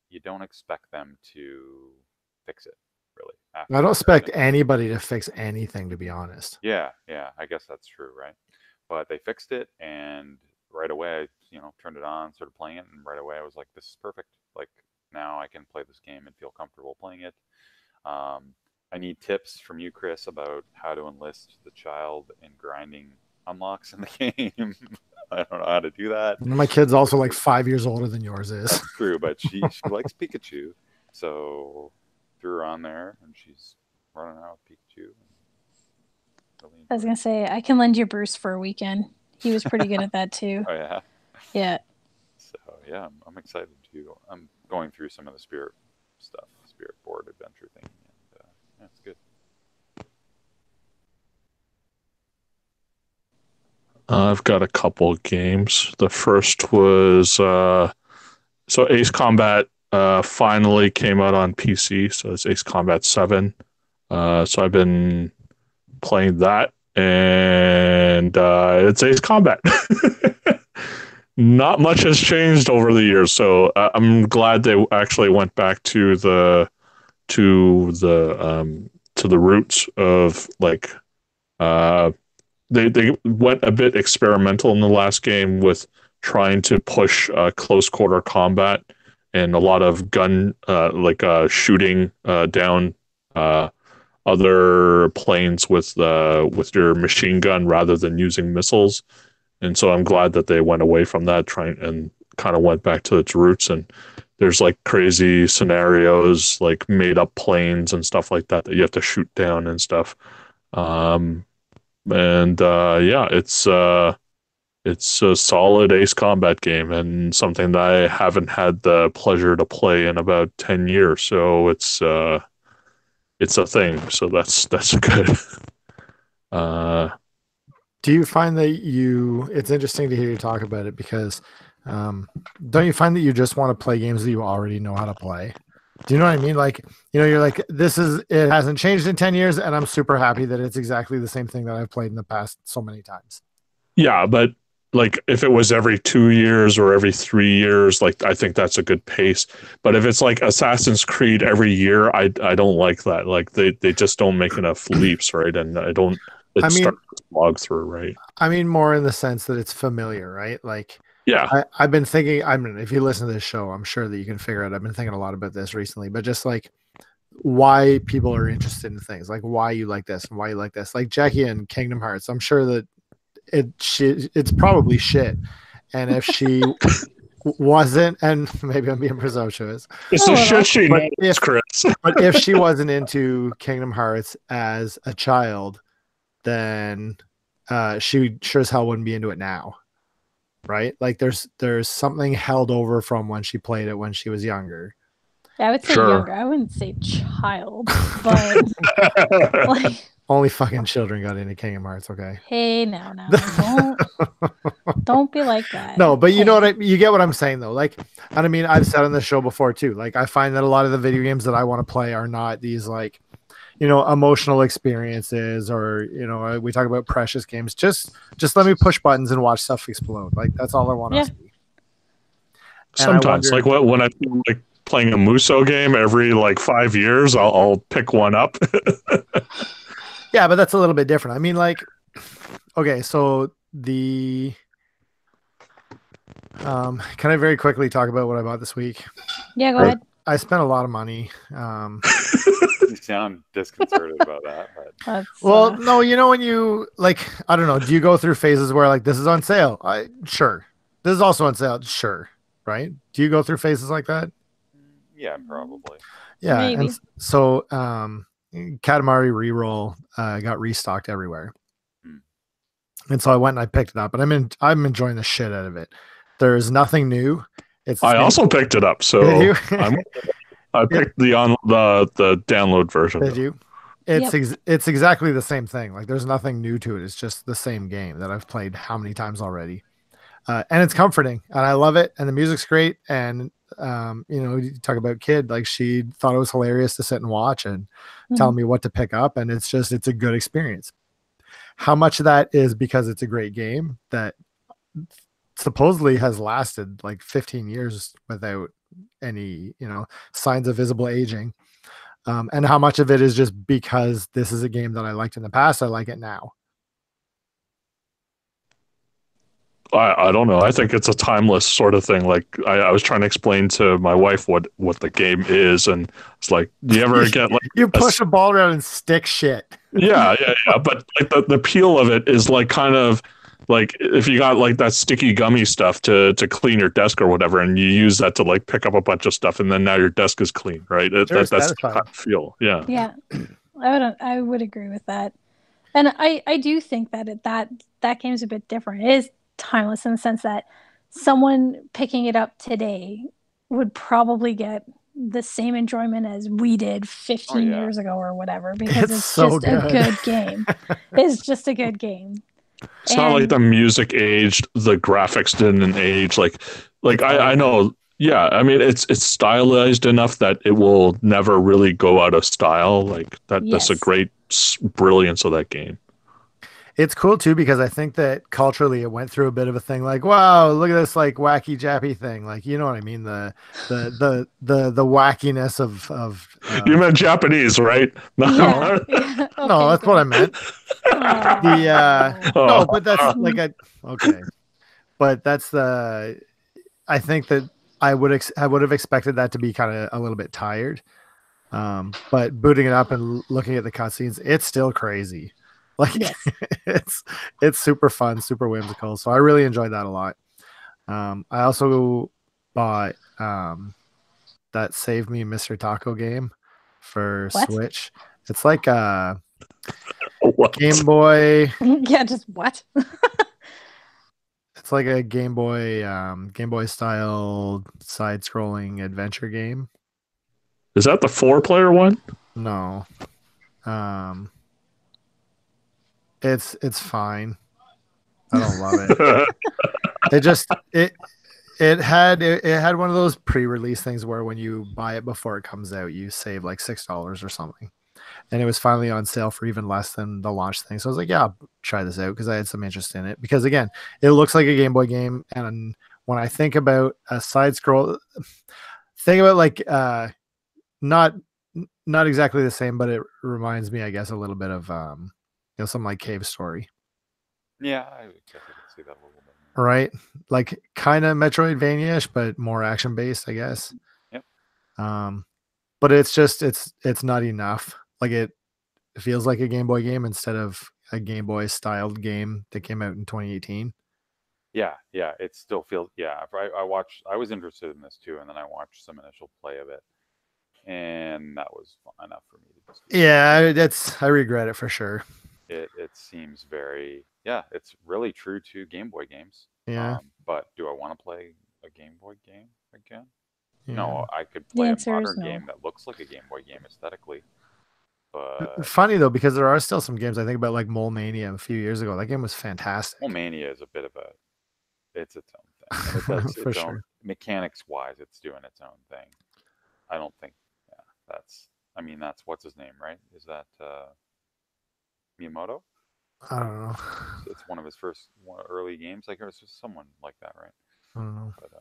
you don't expect them to fix it, really. I don't expect anybody to fix anything, to be honest. Yeah, I guess that's true, right? But they fixed it, and right away, turned it on, started playing it, and right away I was like, this is perfect. Like, now I can play this game and feel comfortable playing it. I need tips from you, Chris, about how to enlist the child in grinding unlocks in the game. I don't know how to do that. My kid's also like 5 years older than yours is. That's true, but she likes Pikachu, so threw her on there, and she's running out with Pikachu. I was gonna say I can lend you Bruce for a weekend. He was pretty good at that too. Oh yeah. Yeah. So yeah, I'm excited to. I'm going through some of the Spirit stuff, Spirit board adventure thing, and yeah, it's good. I've got a couple games. The first was so Ace Combat finally came out on PC, so it's Ace Combat 7. So I've been playing that, and it's Ace Combat. Not much has changed over the years, so I'm glad they actually went back to the roots of like they went a bit experimental in the last game with trying to push close quarter combat and a lot of gun shooting down other planes with your machine gun rather than using missiles. And so I'm glad that they went away from that, trying and kind of went back to its roots. And there's like crazy scenarios, like made up planes and stuff like that you have to shoot down and stuff. It's a solid Ace Combat game and something that I haven't had the pleasure to play in about 10 years. So it's a thing. So that's good. Do you find that it's interesting to hear you talk about it because don't you find that you just want to play games that you already know how to play? Do you know what I mean? Like, you're like, it hasn't changed in 10 years and I'm super happy that it's exactly the same thing that I've played in the past so many times. Yeah, but like if it was every 2 years or every 3 years, like I think that's a good pace. But if it's like Assassin's Creed every year, I don't like that. Like they just don't make enough leaps, right? And starts to slog through, right? I mean, more in the sense that it's familiar, right? Like, yeah, I've been thinking, if you listen to this show, I'm sure that you can figure out, I've been thinking a lot about this recently, but just like why people are interested in things, like why you like this and why you like this. Like Jackie and Kingdom Hearts, I'm sure that it's probably shit. And if she wasn't, and maybe I'm being presumptuous, it's a shit she knows, Chris. But if she wasn't into Kingdom Hearts as a child, then she sure as hell wouldn't be into it now, right? Like there's something held over from when she played it when she was younger. Yeah, I would say younger. I wouldn't say child, but like only fucking children got into Kingdom Hearts. Okay. Hey, no, don't be like that. No, but you know what? You get what I'm saying though. Like, and I mean, I've said on the show before too. Like, I find that a lot of the video games that I want to play are not these like, emotional experiences, or we talk about precious games. Just let me push buttons and watch stuff explode. Like that's all I want to see. Sometimes, like when I feel like playing a Muso game every like 5 years, I'll pick one up. Yeah, but that's a little bit different. I mean, like, okay, so can I very quickly talk about what I bought this week? Yeah, go ahead. I spent a lot of money. You sound disconcerted about that. But... Well, no, when you like, I don't know. Do you go through phases where like this is on sale? Sure. This is also on sale. Sure. Right? Do you go through phases like that? Yeah, probably. Yeah. Maybe. And so, Katamari Reroll got restocked everywhere, and so I went and I picked it up, and I'm enjoying the shit out of it. There's nothing new. I also picked it up, so I picked the download version. Did you? It's exactly the same thing. Like there's nothing new to it. It's just the same game that I've played how many times already, and it's comforting, and I love it, and the music's great, and you talk about kid, like she thought it was hilarious to sit and watch and tell me what to pick up, and it's a good experience. How much of that is because it's a great game that supposedly has lasted like 15 years without any signs of visible aging, and how much of it is just because this is a game that I liked in the past, I like it now. I don't know. I think it's a timeless sort of thing. Like I was trying to explain to my wife what the game is, and it's like, do you ever get like you push a ball around and stick shit? Yeah. But like the appeal of it is like kind of like if you got like that sticky gummy stuff to clean your desk or whatever, and you use that to like pick up a bunch of stuff, and then now your desk is clean, right? Sure, That's the satisfying. kind of feel. Yeah. Yeah, I would agree with that, and I do think that that game's a bit different. It is timeless in the sense that someone picking it up today would probably get the same enjoyment as we did 15 years ago or whatever, because it's so just a good game. It's just a good game. It's not like the music aged, the graphics didn't age. Like I know, yeah. I mean, it's stylized enough that it will never really go out of style. Like that. Yes. That's a great brilliance of that game. It's cool too because I think that culturally it went through a bit of a thing. Like, wow, look at this like wacky jappy thing. Like, you know what I mean? The wackiness of. You meant Japanese, right? No, Yeah. Okay, no, that's what I meant. No, but that's like okay, but that's the. I think that I would have expected that to be kind of a little bit tired, but booting it up and looking at the cutscenes, it's still crazy. Like it's super fun, super whimsical. So I really enjoyed that a lot. I also bought that Save Me Mr. Taco game for Switch. It's like a Game Boy. Yeah, just what? It's like a Game Boy style side-scrolling adventure game. Is that the 4-player one? No. It's fine. I don't love it. It had one of those pre-release things where when you buy it before it comes out, you save like $6 or something. And it was finally on sale for even less than the launch thing. So I was like, yeah, I'll try this out because I had some interest in it. Because again, it looks like a Game Boy game. And when I think about a side scroll, think about like not exactly the same, but it reminds me, I guess, a little bit of something like Cave Story. Yeah, I guess I could see that a little bit. Right? Like kind of Metroidvania-ish, but more action based, I guess. Yep. But it's just it's not enough. Like it feels like a Game Boy game instead of a Game Boy styled game that came out in 2018. Yeah, it still feels. Yeah, I was interested in this too, and then I watched some initial play of it, and that was enough for me to just. Yeah, I regret it for sure. It seems very it's really true to Game Boy games. Yeah. But do I want to play a Game Boy game again? Yeah. No, I could play a modern no. game that looks like a Game Boy game aesthetically. But funny though, because there are still some games I think about, like Mole Mania a few years ago. That game was fantastic. Mole Mania is a bit of it's its own thing. And it does For its sure. own, mechanics wise, it's doing its own thing. I don't think that's what's his name, right? Is that Miyamoto? I don't know. It's one of his first early games. Like it was just someone like that, right? I don't know. But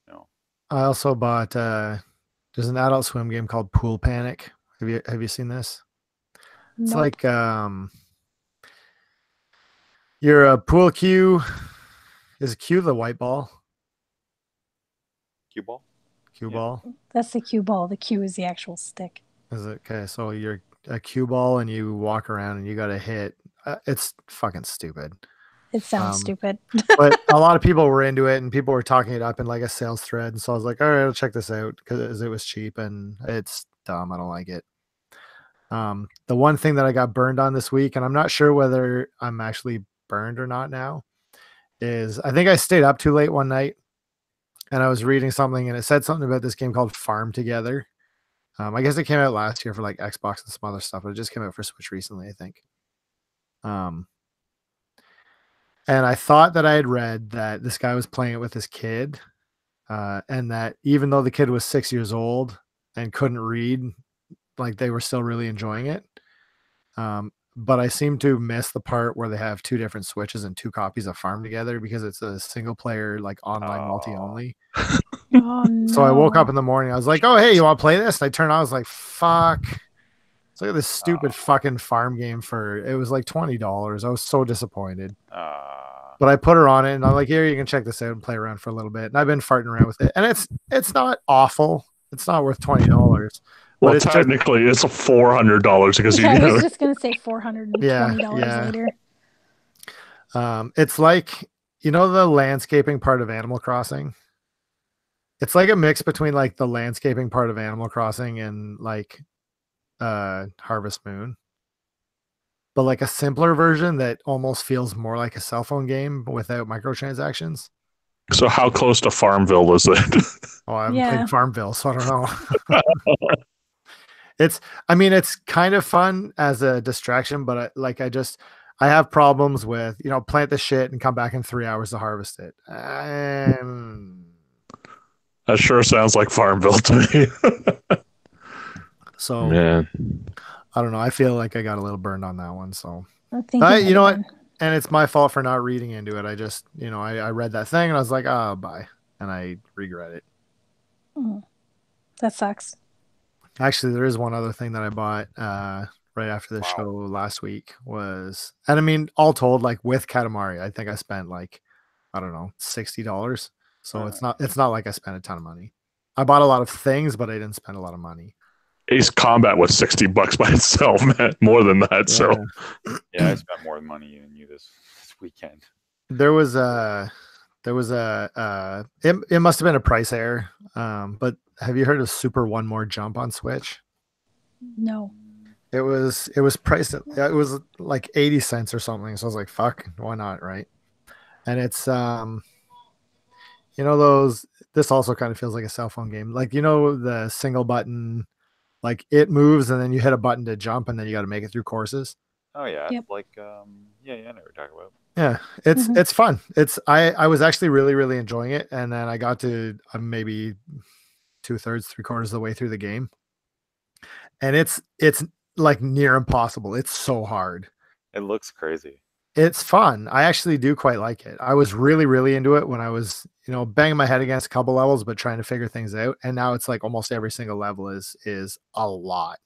no. I also bought there's an Adult Swim game called Pool Panic. Have you seen this? It's like you're a pool cue. Is cue the white ball? Cue ball? Cue ball? That's the cue ball. The cue is the actual stick. Is it okay? So you're a cue ball and you walk around and you got to hit. It's fucking stupid. It sounds stupid. But a lot of people were into it and people were talking it up in like a sales thread. And so I was like, all right, I'll check this out because it was cheap and it's dumb. I don't like it. The one thing that I got burned on this week, and I'm not sure whether I'm actually burned or not now, is I think I stayed up too late one night and I was reading something and it said something about this game called Farm Together. I guess it came out last year for like Xbox and some other stuff, but it just came out for Switch recently, I think. And I thought that I had read that this guy was playing it with his kid, and that even though the kid was 6 years old and couldn't read, like they were still really enjoying it. But I seem to miss the part where they have two different Switches and two copies of Farm Together because it's a single player, like online multi only. Oh, no. So I woke up in the morning. I was like, oh, hey, you want to play this? And I turned on. I was like, fuck. Look at this stupid fucking farm game it was like $20. I was so disappointed. But I put her on it and I'm like, here, you can check this out and play around for a little bit. And I've been farting around with it. And it's not awful. It's not worth $20. Well, technically, it's $400 because I was just going to say $420 later. It's like, you know, the landscaping part of Animal Crossing. It's like a mix between like the landscaping part of Animal Crossing and like Harvest Moon, but like a simpler version that almost feels more like a cell phone game without microtransactions. So how close to Farmville is it? Oh, I haven't Yeah. played Farmville, so I don't know. I mean, it's kind of fun as a distraction, but I have problems with, you know, plant the shit and come back in 3 hours to harvest it. That sure sounds like Farmville to me. So Man. I don't know. I feel like I got a little burned on that one. So, I think you know what? And it's my fault for not reading into it. I just, you know, I read that thing and I was like, oh, bye. And I regret it. That sucks. Actually, there is one other thing that I bought right after the show last week was, and I mean, all told, like with Katamari, I think I spent like, I don't know, $60. So it's not like I spent a ton of money. I bought a lot of things, but I didn't spend a lot of money. Ace Combat was $60 by itself, man. More than that. Yeah. So Yeah, I spent more money than you this weekend. There was a it must have been a price error. But have you heard of Super One More Jump on Switch? No. It was priced at, it was like 80 cents or something. So I was like, fuck, why not, right? And it's you know, this also kind of feels like a cell phone game. Like, you know, the single button, like it moves and then you hit a button to jump and then you got to make it through courses. Oh yeah, Yep. like yeah, I know what you're talking about. Yeah, it's fun. I was actually really enjoying it, and then I got to maybe 2/3, 3/4 of the way through the game, and it's like near impossible. It's so hard. It looks crazy. It's fun. I actually do quite like it. I was really into it when I was, you know, banging my head against a couple levels, but trying to figure things out. And now it's like almost every single level is a lot.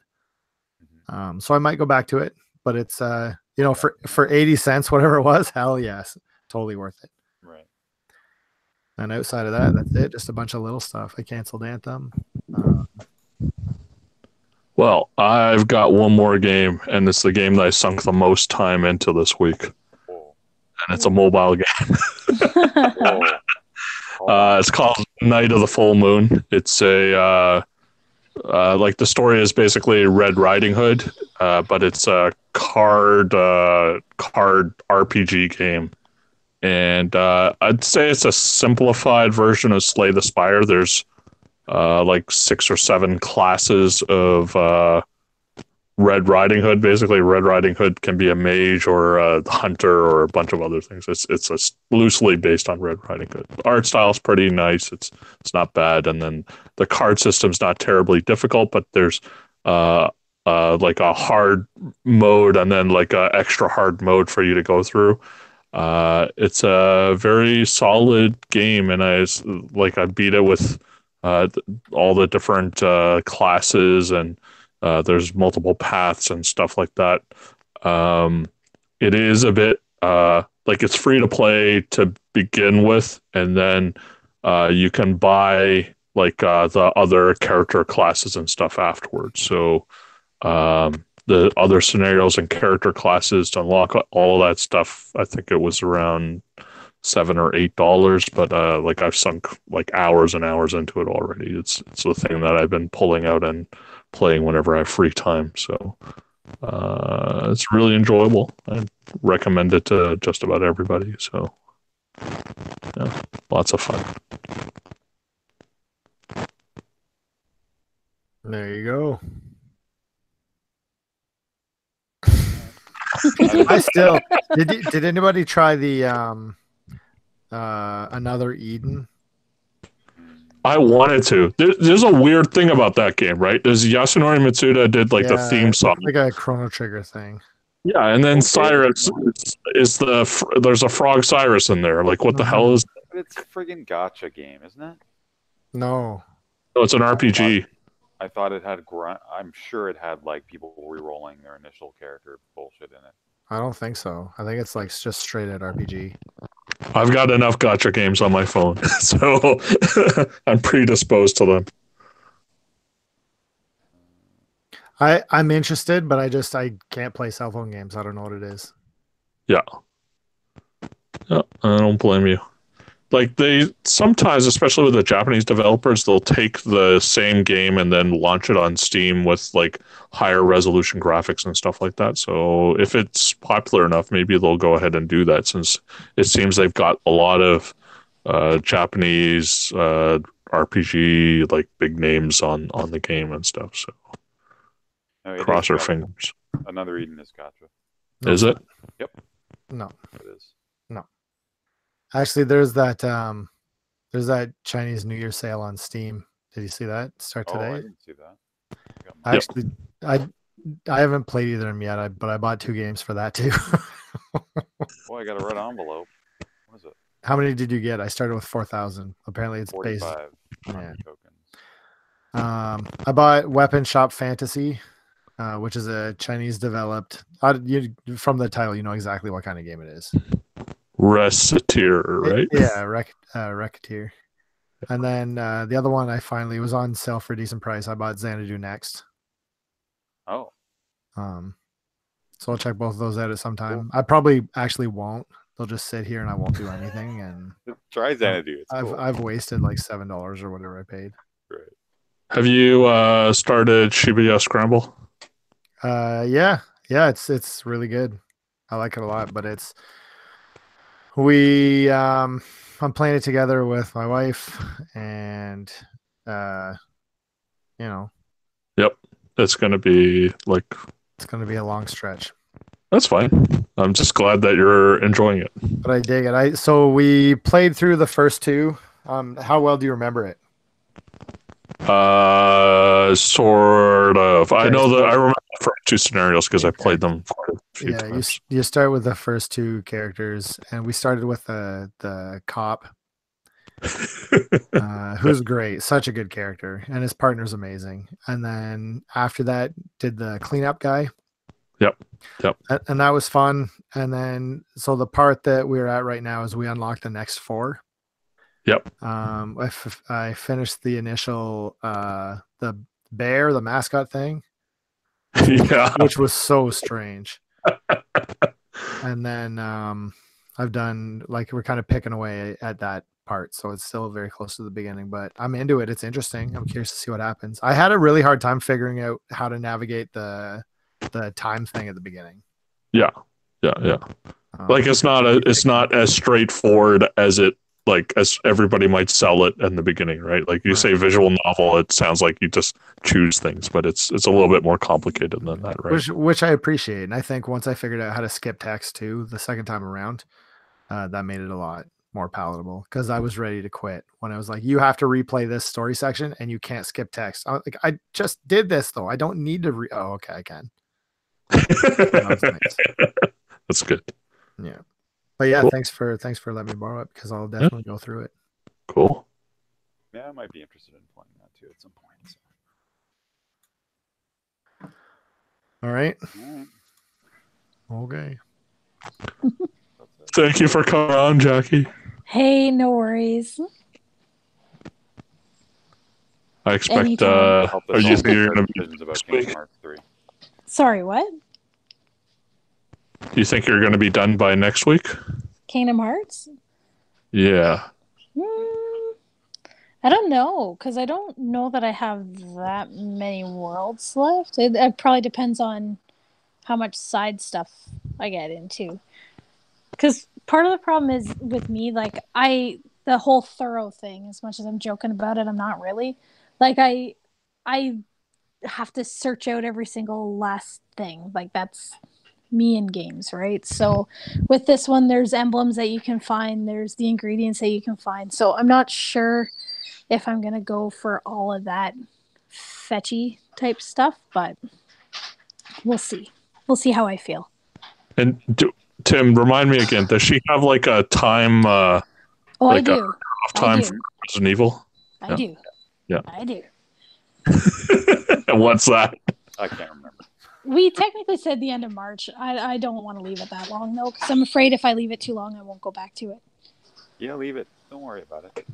So I might go back to it, but it's you know, for 80 cents, whatever it was, hell yes, totally worth it. Right. And outside of that, that's it. Just a bunch of little stuff. I canceled Anthem. well, I've got one more game, and it's the game that I sunk the most time into this week. Whoa. And it's a mobile game. Whoa. It's called Night of the Full Moon. It's a like the story is basically Red Riding Hood, but it's a card RPG game, and I'd say it's a simplified version of Slay the Spire. There's like 6 or 7 classes of Red Riding Hood. Basically, Red Riding Hood can be a mage or a hunter or a bunch of other things. It's loosely based on Red Riding Hood. The art style is pretty nice. It's not bad, and then the card system's not terribly difficult, but there's like a hard mode and then like a extra hard mode for you to go through. It's a very solid game, and I beat it with all the different classes, and there's multiple paths and stuff like that. It is a bit like it's free to play to begin with, and then you can buy like the other character classes and stuff afterwards. So the other scenarios and character classes to unlock all of that stuff, I think it was around $7 or $8, but like I've sunk like hours and hours into it already. It's the thing that I've been pulling out and playing whenever I have free time. So it's really enjoyable. I recommend it to just about everybody. So yeah, lots of fun. There you go. I still did anybody try the Another Eden? I wanted to. There's a weird thing about that game, right? There's Yasunori Mitsuda did like the theme song, like a Chrono Trigger thing. Yeah, and then Cyrus is there's a frog Cyrus in there. Like, what the hell is? But it's a friggin' gacha game, isn't it? No. Oh, it's an RPG. I thought it had I'm sure it had like people re-rolling their initial character bullshit in it. I don't think so. I think it's like just straight at RPG. I've got enough gacha games on my phone, so I'm predisposed to them. I'm interested, but I can't play cell phone games. I don't know what it is. Yeah. Yeah, I don't blame you. Like they sometimes, especially with the Japanese developers, they'll take the same game and then launch it on Steam with like higher resolution graphics and stuff like that. So if it's popular enough, maybe they'll go ahead and do that since it seems they've got a lot of Japanese RPG like big names on the game and stuff. So No, it cross is our gacha. fingers. Another Eden is gotcha. No, Is it? No. It is. Actually, there's that Chinese New Year sale on Steam. Did you see that start Oh, I today? didn't see that. Got my- Actually, I haven't played either of them yet, but I bought 2 games for that too. Oh, I got a red envelope. What is it? How many did you get? I started with 4,000. Apparently, it's based. 45 Yeah. tokens. I bought Weapon Shop Fantasy, which is a Chinese developed. From the title, you know exactly what kind of game it is. Reciteer, right? Yeah, Racketeer. And then the other one I finally was on sale for a decent price. I bought Xanadu Next. Oh, So I'll check both of those out at some time. I probably actually won't. They'll just sit here and I won't do anything. And try Xanadu. It's cool. I've wasted like $7 or whatever I paid. Right. Have you started Shibuya Scramble? Yeah, it's really good. I like it a lot, but I'm playing it together with my wife, and you know, It's going to be like, it's going to be a long stretch. that's fine. I'm just glad that you're enjoying it. But I dig it. So we played through the first 2. How well do you remember it? Sort of. I Okay, know so- that I remember the first 2 scenarios because I played them quite a few Yeah, times. you start with the first 2 characters, and we started with the cop, who's great, such a good character, and his partner's amazing. And then after that, did the cleanup guy. Yep. And that was fun. And then so the part that we're at right now is we unlock the next 4. Yep. I finished the initial the bear, the mascot thing, Yeah. which was so strange. And then I've done, like, we're kind of picking away at that part, so it's still very close to the beginning, but I'm into it. It's interesting. I'm curious to see what happens. I had a really hard time figuring out how to navigate the time thing at the beginning. Yeah. Like it's not as straightforward as as everybody might sell it in the beginning, right? Like you Right. say visual novel, it sounds like you just choose things, but it's a little bit more complicated than that, right? Which I appreciate. And I think once I figured out how to skip text too the second time around, that made it a lot more palatable, because I was ready to quit when I was like, you have to replay this story section and you can't skip text. I was like, I just did this though. I don't need to oh, okay, I can. That was nice. That's good. Yeah. But yeah, Cool. thanks for letting me borrow it, because I'll definitely go through it. Cool. Yeah, I might be interested in playing that too at some point. So. All right. All right. Okay. That's it. Thank you for coming on, Jackie. Hey, no worries. I expect Anytime. Help are us you all think you're make gonna be decisions about this week? Kingdom Hearts 3. Sorry, what? Do you think you're gonna be done by next week? Kingdom Hearts? Yeah. I don't know, because I don't know that I have that many worlds left. It probably depends on how much side stuff I get into. Because part of the problem is with me, like, the whole thorough thing, as much as I'm joking about it, I'm not really. Like, I have to search out every single last thing. Like, that's me in games, right? So with this one, there's emblems that you can find, there's the ingredients that you can find. So I'm not sure if I'm gonna go for all of that fetchy type stuff, but we'll see. We'll see how I feel. And Tim, remind me again, does she have like a time Oh, like I a do. time I for do. Resident Evil? I Yeah. do. Yeah. I do. And what's that? I can't remember. We technically said the end of March. I don't want to leave it that long, though, because I'm afraid if I leave it too long, I won't go back to it. Yeah, leave it. Don't worry about it.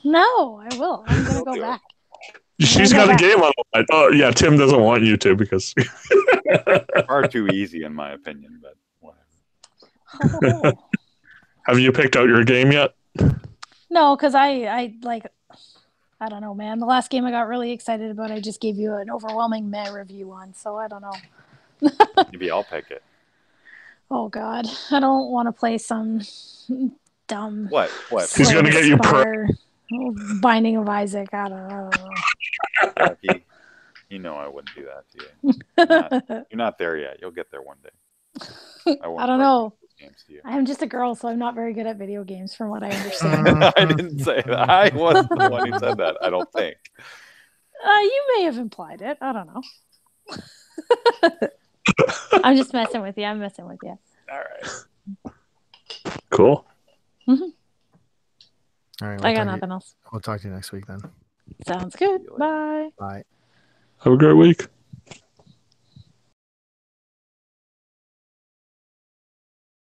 No, I will. I'm going to go back. She's gonna got go a back. game on the line. Oh yeah, Tim doesn't want you to because Far too easy, in my opinion, but whatever. Oh. Have you picked out your game yet? No, because I like, I don't know, man. The last game I got really excited about, I just gave you an overwhelming meh review on, so I don't know. Maybe I'll pick it. Oh God, I don't want to play some dumb. What? He's gonna get you Binding of Isaac. I don't know. Becky, you know I wouldn't do that to you. You're not there yet. You'll get there one day. I don't know. Games to you. I'm just a girl, so I'm not very good at video games, from what I understand. I didn't say that. I wasn't the one who said that. I don't think. You may have implied it. I don't know. I'm just messing with you. I'm messing with you. All right. Cool. Mm-hmm. All right. I got nothing else. We'll talk to you next week then. Sounds good. Bye. Bye. Have a great week.